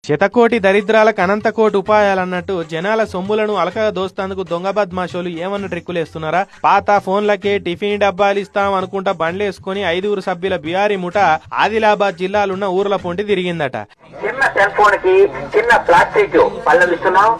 శతకోటి దరిద్రాలకు అనంతకోటి ఉపాయాలన్నట్టు జనాల సొమ్ములను అలకగా దోస్తందుకు దొంగ బద్మాషోలు ఏమన్నా ట్రిక్కులేస్తున్నారా? పాత ఫోన్లకే టిఫిన్ డబ్బాలు ఇస్తాం అనుకుంటా బండ్లేసుకుని 5 సభ్యుల బిహారీ ముఠ ఆదిలాబాద్ జిల్లాలున్న ఊర్ల పొంటి తిరిగిందట. చిన్న సెల్ ఫోన్ కి చిన్న ప్లాస్టిక్ పళ్ళలు ఇస్తున్నాం.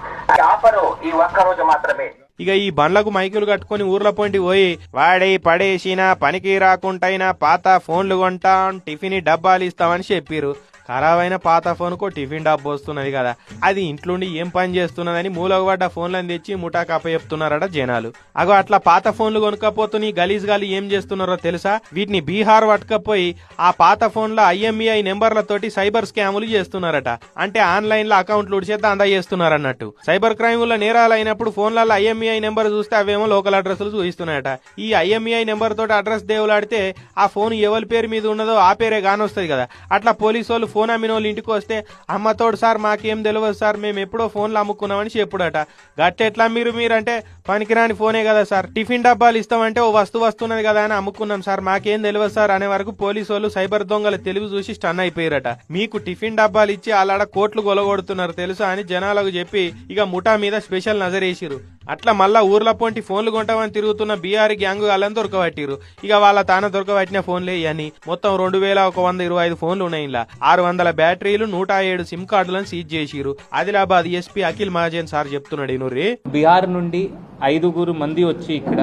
ఆఫరు ఈ ఒక్క రోజు మాత్రమే. ఇక ఈ బండ్లకు మైకులు కట్టుకుని ఊర్ల పొంటి పోయి వాడి పడేసిన పనికి రాకుంటైనా పాత ఫోన్లు కొంటాం, టిఫిన్ డబ్బాలు ఇస్తామని చెప్పిరు. ఖరాబైన పాత ఫోన్ కో టిఫిన్ డబ్బా వస్తున్నది కదా, అది ఇంట్లోండి ఏం పని చేస్తున్నదని మూలగబడ్డ ఫోన్లను తెచ్చి ముఠాకు అప్పచెప్తున్నారట జనాలు. అగో అట్లా పాత ఫోన్లు కొనుక్కపోతుని గలీజ్ గాలి ఏం చేస్తున్నారో తెలుసా? వీటిని బీహార్ పట్టుకపోయి ఆ పాత ఫోన్ల IMEI నెంబర్లతోటి సైబర్ స్కాములు చేస్తున్నారట. అంటే ఆన్లైన్ లో అకౌంట్లు ఉడిచేత అందా చేస్తున్నారన్నట్టు. సైబర్ క్రైమ్ నేరాలు అయినప్పుడు ఫోన్లలో IMEI నెంబర్ చూస్తే అవేమో లోకల్ అడ్రస్లు చూపిస్తున్నాయట. ఈ IMEI నెంబర్ తోటి అడ్రస్ దేవులాడితే ఆ ఫోన్ ఎవరి పేరు మీద ఉన్నదో ఆ పేరే కానొస్తుంది కదా. అట్లా పోలీసు వాళ్ళు ఫోన్ అమ్మిన వాళ్ళు ఇంటికి వస్తే అమ్మతోడు సార్ మాకేం తెలియదు సార్, మేము ఎప్పుడో ఫోన్లు అమ్ముకున్నామని చెప్పుడట. గట్టెట్లా మీరంటే పనికిరాని ఫోనే కదా సార్, టిఫిన్ డబ్బాలు ఇస్తామంటే ఓ వస్తున్నది కదా అని అమ్ముకున్నాం సార్, మాకేం తెలియదు సార్ అనే వరకు పోలీసు వాళ్ళు సైబర్ దొంగల తెలివి చూసి స్టన్ అయిపోయారట. మీకు టిఫిన్ డబ్బాలు ఇచ్చి అలాడ కోట్లు గొలగొడుతున్నారు తెలుసా అని జనాలకు చెప్పి ఇక ముఠా మీద స్పెషల్ నజరేసిరు. అట్లా మళ్ళా ఊర్ల పొంటి ఫోన్లు కొంటామని తిరుగుతున్న బీఆర్ గ్యాంగ్ వాళ్ళని దొరకబట్టిరు. ఇక వాళ్ళ తాన దొరకబట్టిన ఫోన్లే అని మొత్తం 2125 ఫోన్లు ఉన్నాయి. ఇలా 600 బ్యాటరీలు 107 సిమ్ కార్డులను సీజ్ చేసిరు. ఆదిలాబాద్ SP అఖిల్ మహాజన్ సార్ చెప్తున్నాడు. నూరి బీహార్ నుండి 5 మంది వచ్చి ఇక్కడ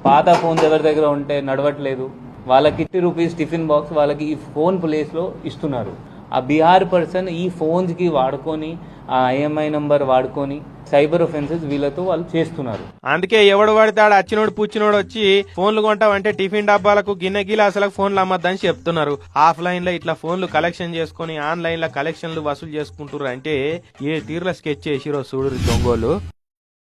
పాత ఫోన్స్ ఎవరి దగ్గర ఉంటే నడవట్లేదు వాళ్ళకి ₹50 టిఫిన్ బాక్స్ వాళ్ళకి ఈ ఫోన్ ప్లేస్ లో ఇస్తున్నారు. ఆ బీహార్ పర్సన్ ఈ ఫోన్స్ కి వాడుకొని ఆ IMEI నంబర్ వాడుకొని సైబర్ ఒఫెన్సెస్ వీళ్ళతో వాళ్ళు చేస్తున్నారు. అందుకే ఎవడు పడితే అచ్చినోడు పుచ్చినోడు వచ్చి ఫోన్లు కొంటామంటే టిఫిన్ డబ్బాలకు గిన్నె గిలాసులకు ఫోన్లు అమ్మద్దని చెప్తున్నారు. ఆఫ్లైన్ లో ఇట్లా ఫోన్లు కలెక్షన్ చేసుకుని ఆన్లైన్ లో కలెక్షన్లు వసూలు చేసుకుంటారు. అంటే ఏ తీరులో స్కెచ్ చేసిరో చూడు దొంగోలు.